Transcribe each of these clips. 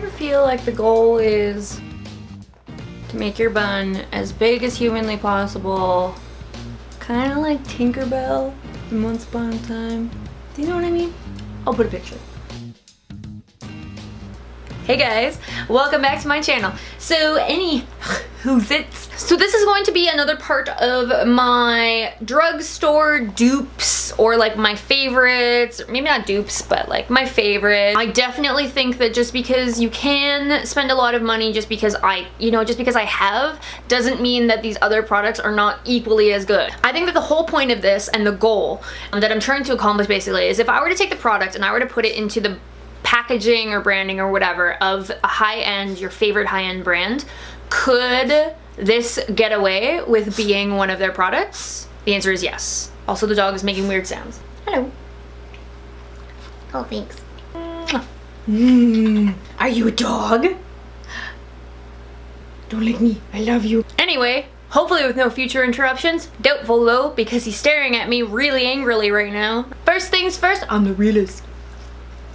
ever feel like the goal is to make your bun as big as humanly possible? Kind of like Tinkerbell from Once Upon a Time. Do you know what I mean? I'll put a picture. Hey guys, welcome back to my channel. So so this is going to be another part of my drugstore dupes, or like my favorites, maybe not dupes, but like my favorite. I definitely think that just because you can spend a lot of money just because I have, doesn't mean that these other products are not equally as good. I think that the whole point of this and the goal that I'm trying to accomplish basically is if I were to take the product and I were to put it into the packaging or branding or whatever of a high-end, your favorite high-end brand, could this get away with being one of their products? The answer is yes. Also, the dog is making weird sounds. Hello. Oh, thanks. Are you a dog? Don't lick me. I love you. Anyway, hopefully with no future interruptions. Doubtful though, because he's staring at me really angrily right now. First things first, I'm the realist.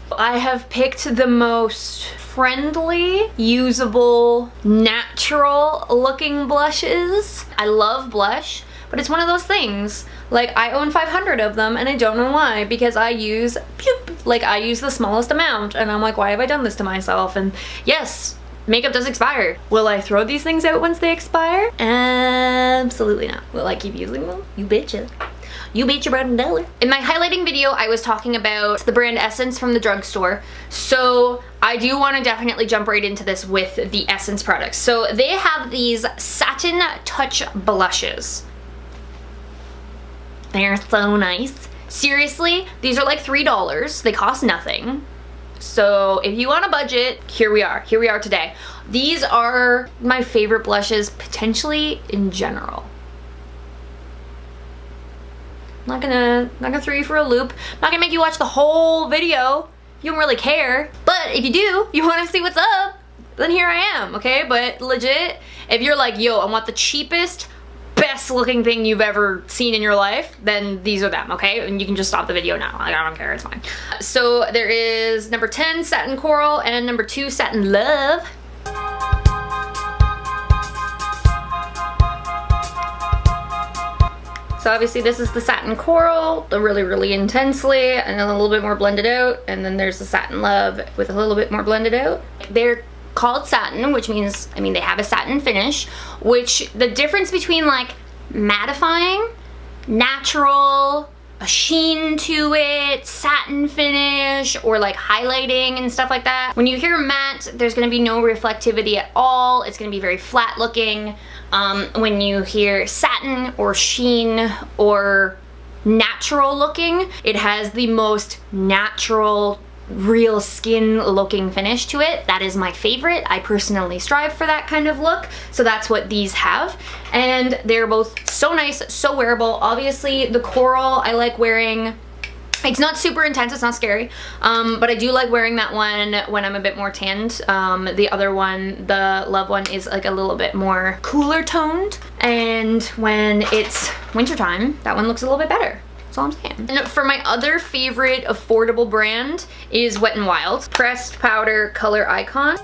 I have picked the most friendly, usable, natural looking blushes. I love blush, but it's one of those things. Like, I own 500 of them and I don't know why, because I use the smallest amount, and I'm like, why have I done this to myself? And yes, makeup does expire. Will I throw these things out once they expire? Absolutely not. Will I keep using them? You betcha. You bet your bread and dollar. In my highlighting video, I was talking about the brand Essence from the drugstore. So I do want to definitely jump right into this with the Essence products. So they have these Satin Touch blushes. They're so nice. Seriously, these are like $3. They cost nothing. So if you want a budget, here we are. Here we are today. These are my favorite blushes, potentially in general. Not gonna throw you for a loop. Not gonna make you watch the whole video. You don't really care. But if you do, you wanna see what's up, then here I am, okay? But legit, if you're like, yo, I want the cheapest, best looking thing you've ever seen in your life, then these are them, okay? And you can just stop the video now. Like, I don't care, it's fine. So there is number 10, Satin Coral, and number 2, Satin Love. So obviously this is the Satin Coral, the really intensely, and a little bit more blended out, and then there's the Satin Love with a little bit more blended out. They're called satin, which means, I mean, they have a satin finish, which the difference between like mattifying, natural, a sheen to it, satin finish, or like highlighting and stuff like that. When you hear matte, there's gonna be no reflectivity at all. It's gonna be very flat looking. When you hear satin or sheen or natural looking, it has the most natural, real skin looking finish to it. That is my favorite. I personally strive for that kind of look, so that's what these have. And they're both so nice, so wearable. Obviously the coral I like wearing. It's not super intense, it's not scary, but I do like wearing that one when I'm a bit more tanned. The other one, the Love one, is like a little bit more cooler toned, and when it's wintertime, that one looks a little bit better. That's all I'm saying. And for my other favorite affordable brand is Wet n Wild Pressed Powder Color Icon.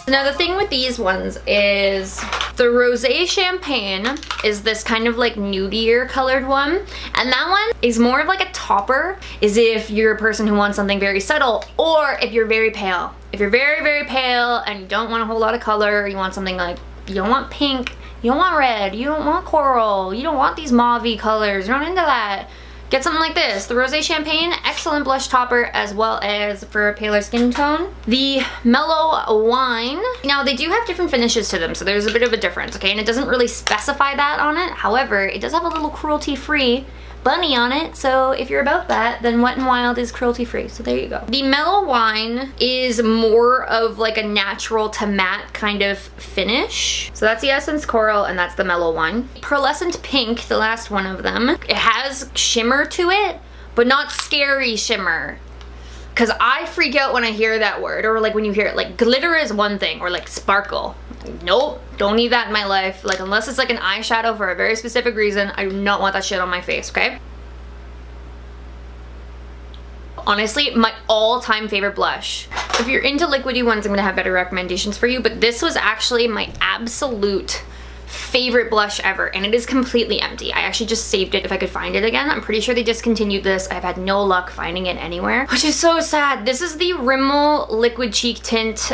Now the thing with these ones is the Rosé Champagne is this kind of like nudier colored one, and that one is more of like a topper, is if you're a person who wants something very subtle, or if you're very pale. If you're very pale and you don't want a whole lot of color, you want something like, you don't want pink, you don't want red, you don't want coral, you don't want these mauve-y colors, you're not into that. Get something like this, the Rosé Champagne, excellent blush topper as well as for a paler skin tone. The Mellow Wine, now they do have different finishes to them, so there's a bit of a difference, okay? And it doesn't really specify that on it. However, it does have a little cruelty-free bunny on it, so if you're about that, then Wet n Wild is cruelty-free, so there you go. The Mellow Wine is more of like a natural to matte kind of finish. So that's the Essence Coral, and that's the Mellow Wine. Pearlescent Pink, the last one of them, it has shimmer to it, but not scary shimmer. Because I freak out when I hear that word, or like when you hear it, like glitter is one thing, or like sparkle. Nope, don't need that in my life. Like, unless it's like an eyeshadow for a very specific reason, I do not want that shit on my face, okay? Honestly, my all-time favorite blush. If you're into liquidy ones, I'm gonna have better recommendations for you, but this was actually my absolute favorite blush ever, and it is completely empty. I actually just saved it if I could find it again. I'm pretty sure they discontinued this. I've had no luck finding it anywhere, which is so sad. This is the Rimmel Liquid Cheek Tint.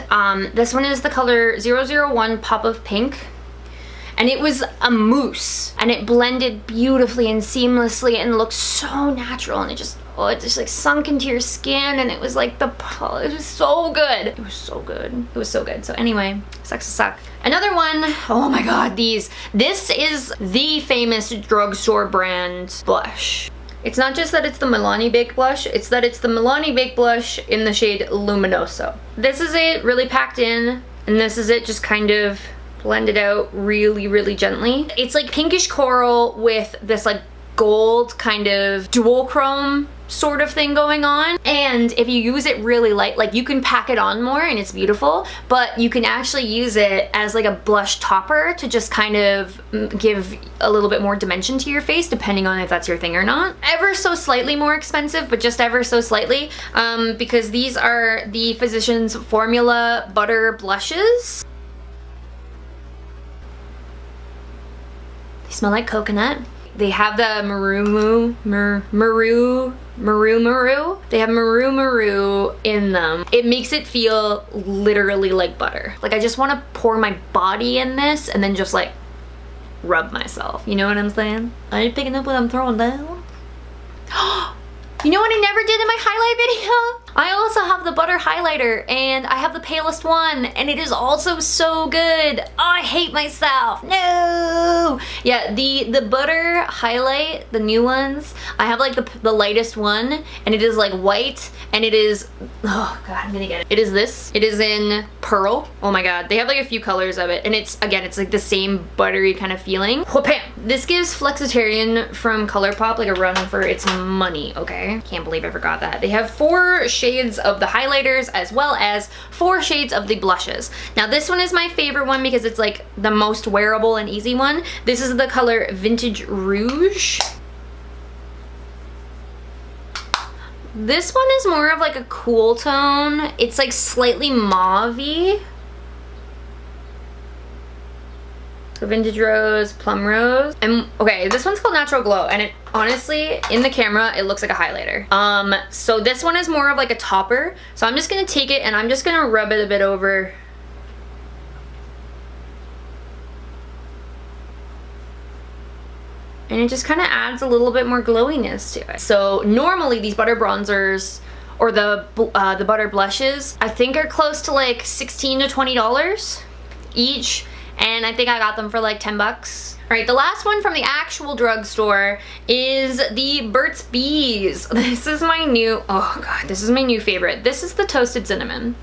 This one is the color 001 Pop of Pink. And it was a mousse, and it blended beautifully and seamlessly and looked so natural, and it just, oh, it just like sunk into your skin, and it was like it was so good. It was so good. It was so good. So anyway, sucks to suck. Another one, oh my god, these. This is the famous drugstore brand blush. It's not just that it's the Milani Baked Blush, it's that it's the Milani Baked Blush in the shade Luminoso. This is it really packed in, and this is it just kind of blended out really, really gently. It's like pinkish coral with this like gold kind of dual chrome sort of thing going on. And if you use it really light, like you can pack it on more and it's beautiful, but you can actually use it as like a blush topper to just kind of give a little bit more dimension to your face, depending on if that's your thing or not. Ever so slightly more expensive, but just ever so slightly, because these are the Physicians Formula Butter Blushes. They smell like coconut. They have the Maru. They have Maru in them. It makes it feel literally like butter. Like I just want to pour my body in this and then just like rub myself. You know what I'm saying? Are you picking up what I'm throwing down? You know what I never did in my highlight video? I also have the butter highlighter, and I have the palest one, and it is also so good. Oh, I hate myself. No! Yeah, the butter highlight, the new ones, I have like the lightest one, and it is like white, and it is, oh god, I'm gonna get it. It is this. It is in pearl. Oh my god, they have like a few colors of it, and it's, again, it's like the same buttery kind of feeling. Whoopam! This gives Flexitarian from ColourPop like a run for its money, okay? Can't believe I forgot that. They have 4 shades of the highlighters as well as 4 shades of the blushes. Now this one is my favorite one because it's like the most wearable and easy one. This is the color Vintage Rouge. This one is more of like a cool tone. It's like slightly mauve-y. So Vintage Rose, Plum Rose, and okay, this one's called Natural Glow, and it honestly, in the camera, it looks like a highlighter. So this one is more of like a topper, so I'm just gonna take it and I'm just gonna rub it a bit over. And it just kind of adds a little bit more glowiness to it. So normally these butter bronzers or the butter blushes, I think are close to like $16 to $20 each. And I think I got them for like 10 bucks. All right, the last one from the actual drugstore is the Burt's Bees. This is my new, oh god, this is my new favorite. This is the Toasted Cinnamon.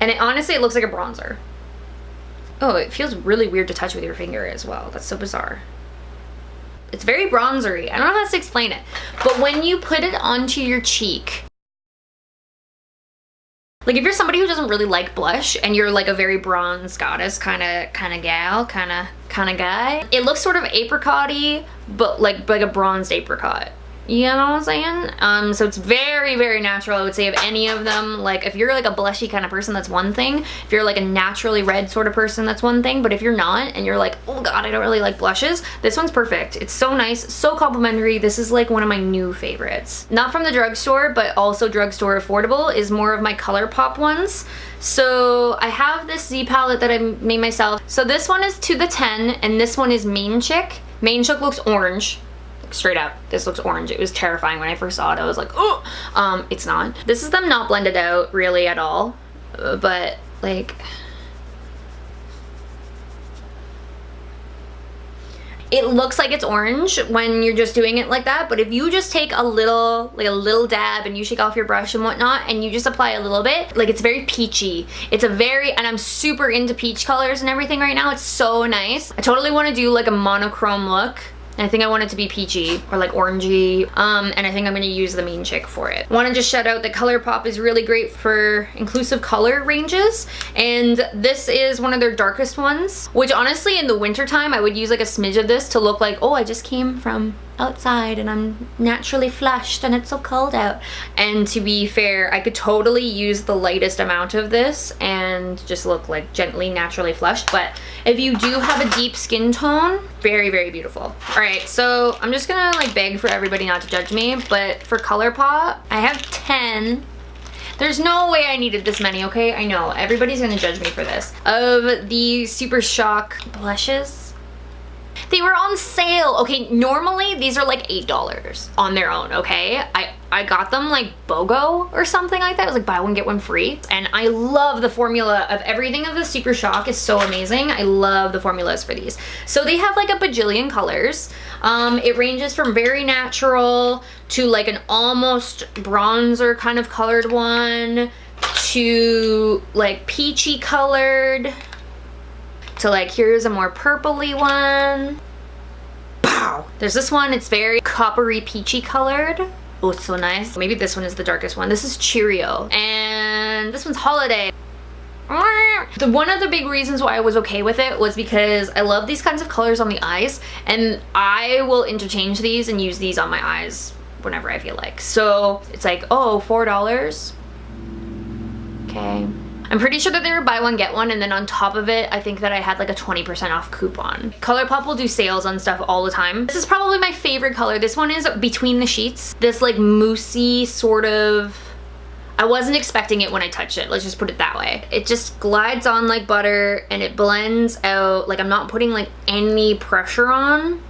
And it honestly, it looks like a bronzer. Oh, it feels really weird to touch with your finger as well. That's so bizarre. It's very bronzery. I don't know how else to explain it. But when you put it onto your cheek, like if you're somebody who doesn't really like blush and you're like a very bronze goddess kind of gal, kind of guy, it looks sort of apricot-y, but like a bronzed apricot. You know what I'm saying? So it's very, very natural, I would say, of any of them. Like if you're like a blushy kind of person, that's one thing. If you're like a naturally red sort of person, that's one thing. But if you're not and you're like, oh god, I don't really like blushes, this one's perfect. It's so nice, so complimentary. This is like one of my new favorites. Not from the drugstore, but also drugstore affordable, is more of my ColourPop ones. So I have this Z palette that I made myself. So this one is to the 10 and this one is Main Chick. Main Chick looks orange. Straight up, this looks orange. It was terrifying when I first saw it. I was like, oh, it's not. This is them not blended out really at all, but like, it looks like it's orange when you're just doing it like that, but if you just take a little, like a little dab and you shake off your brush and whatnot and you just apply a little bit, like it's very peachy. It's a very, and I'm super into peach colors and everything right now. It's so nice. I totally want to do like a monochrome look. And I think I want it to be peachy or like orangey, and I think I'm going to use the Main Chick for it. I want to just shout out that ColourPop is really great for inclusive color ranges, and this is one of their darkest ones, which honestly in the winter time I would use like a smidge of this to look like, oh, I just came from outside and I'm naturally flushed and it's so cold out. And to be fair, I could totally use the lightest amount of this and just look like gently naturally flushed. But if you do have a deep skin tone, very, very beautiful. All right, so I'm just gonna like beg for everybody not to judge me, but for ColourPop, I have 10. There's no way I needed this many, okay? I know, everybody's gonna judge me for this. Of the Super Shock blushes, they were on sale. Okay, normally these are like $8 on their own, okay? I got them like BOGO or something like that. It was like buy one, get one free. And I love the formula of everything of the Super Shock is so amazing. I love the formulas for these. So they have like a bajillion colors. It ranges from very natural to like an almost bronzer kind of colored one to like peachy colored to like here's a more purpley one. Pow! There's this one, it's very coppery peachy colored. Oh, it's so nice. Maybe this one is the darkest one. This is Cheerio. And this one's Holiday. One of the big reasons why I was okay with it was because I love these kinds of colors on the eyes, and I will interchange these and use these on my eyes whenever I feel like. So it's like, oh, $4. Okay. I'm pretty sure that they were buy one get one, and then on top of it I think that I had like a 20% off coupon. ColourPop will do sales on stuff all the time. This is probably my favorite color. This one is Between the Sheets. This like moussey sort of, I wasn't expecting it when I touched it, let's just put it that way. It just glides on like butter and it blends out, like I'm not putting like any pressure on.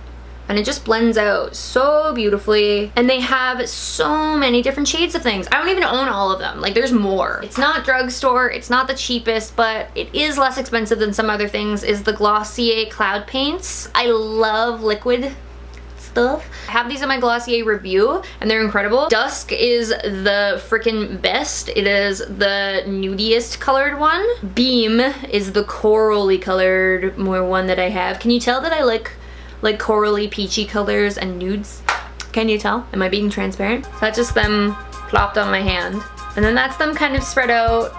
And it just blends out so beautifully. And they have so many different shades of things. I don't even own all of them. Like there's more. It's not drugstore, it's not the cheapest, but it is less expensive than some other things, is the Glossier Cloud Paints. I love liquid stuff. I have these in my Glossier review and they're incredible. Dusk is the freaking best. It is the nudiest colored one. Beam is the corally colored more one that I have. Can you tell that I like corally peachy colors and nudes? Can you tell? Am I being transparent? So that's just them plopped on my hand. And then that's them kind of spread out.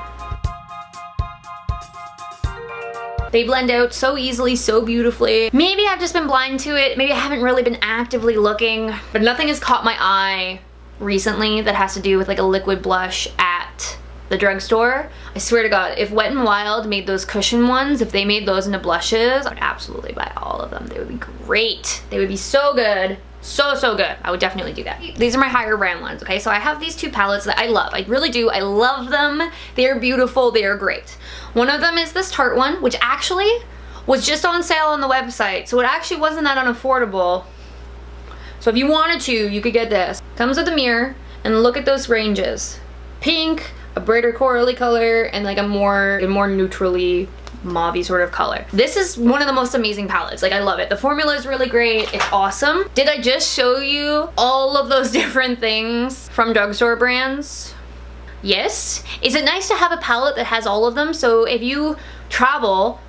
They blend out so easily, so beautifully. Maybe I've just been blind to it. Maybe I haven't really been actively looking, but nothing has caught my eye recently that has to do with like a liquid blush at the drugstore. I swear to God, if Wet n Wild made those cushion ones, if they made those into blushes, I would absolutely buy all of them. They would be great. They would be so good. So, so good. I would definitely do that. These are my higher brand ones, okay? So I have these two palettes that I love. I really do. I love them. They are beautiful. They are great. One of them is this Tarte one, which actually was just on sale on the website. So it actually wasn't that unaffordable. So if you wanted to, you could get this. Comes with a mirror, and look at those ranges. Pink, a brighter corally color, and like a more neutrally mauve-y sort of color. This is one of the most amazing palettes. Like I love it. The formula is really great. It's awesome. Did I just show you all of those different things from drugstore brands? Yes. Is it nice to have a palette that has all of them? So if you travel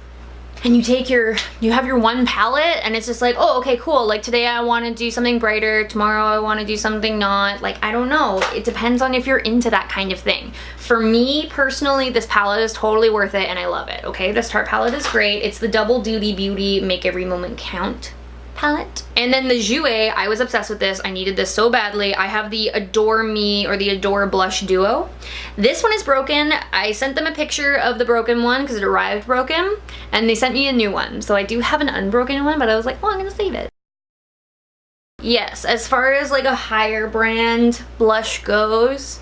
and you have your one palette and it's just like, oh, okay, cool. Like today I want to do something brighter. Tomorrow I want to do something not. Like, I don't know. It depends on if you're into that kind of thing. For me personally, this palette is totally worth it and I love it, okay? This Tarte palette is great. It's the Double Duty Beauty Make Every Moment Count palette. And then the Jouer, I was obsessed with this. I needed this so badly. I have the Adore Me or the Adore Blush Duo. This one is broken. I sent them a picture of the broken one because it arrived broken, and they sent me a new one. So I do have an unbroken one, but I was like, oh, I'm gonna save it. Yes, as far as like a higher brand blush goes,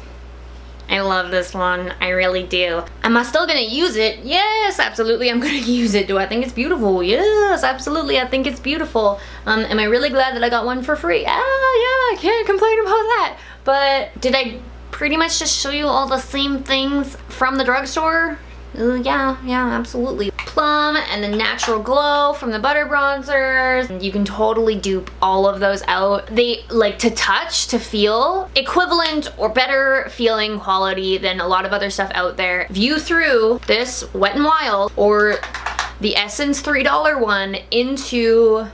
I love this one. I really do. Am I still gonna use it? Yes, absolutely I'm gonna use it. Do I think it's beautiful? Yes, absolutely I think it's beautiful. Am I really glad that I got one for free? Ah, yeah, I can't complain about that. But did I pretty much just show you all the same things from the drugstore? Yeah, absolutely. Plum and the Natural Glow from the Butter Bronzers. You can totally dupe all of those out. They, like, to touch, to feel, equivalent or better feeling quality than a lot of other stuff out there. View through this Wet n Wild or the Essence $3 one into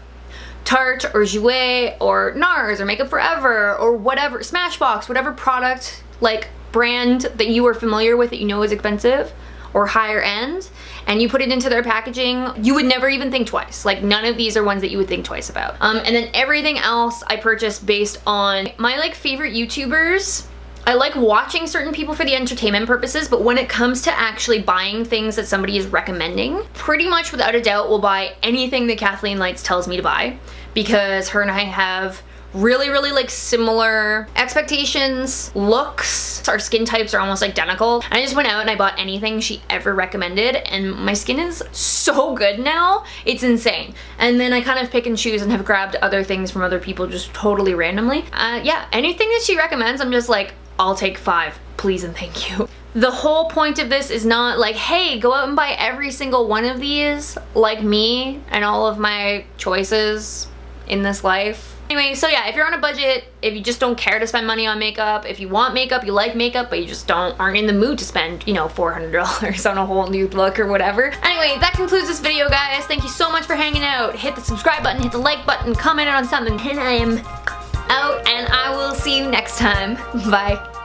Tarte or Jouer or NARS or Makeup Forever or whatever, Smashbox, whatever product, like, brand that you are familiar with that you know is expensive or higher end, and you put it into their packaging, you would never even think twice. Like, none of these are ones that you would think twice about. And then everything else I purchased based on my like favorite YouTubers. I like watching certain people for the entertainment purposes, but when it comes to actually buying things that somebody is recommending, pretty much without a doubt will buy anything that Kathleen Lights tells me to buy, because her and I have really like similar expectations, looks. Our skin types are almost identical. I just went out and I bought anything she ever recommended, and my skin is so good now. It's insane. And then I kind of pick and choose and have grabbed other things from other people just totally randomly. Yeah, anything that she recommends, I'm just like, I'll take 5, please and thank you. The whole point of this is not like, hey, go out and buy every single one of these like me and all of my choices in this life. Anyway, so yeah, if you're on a budget, if you just don't care to spend money on makeup, if you want makeup, you like makeup, but you just aren't in the mood to spend, you know, $400 on a whole new look or whatever. Anyway, that concludes this video, guys. Thank you so much for hanging out. Hit the subscribe button, hit the like button, comment on something, and I am out, and I will see you next time. Bye.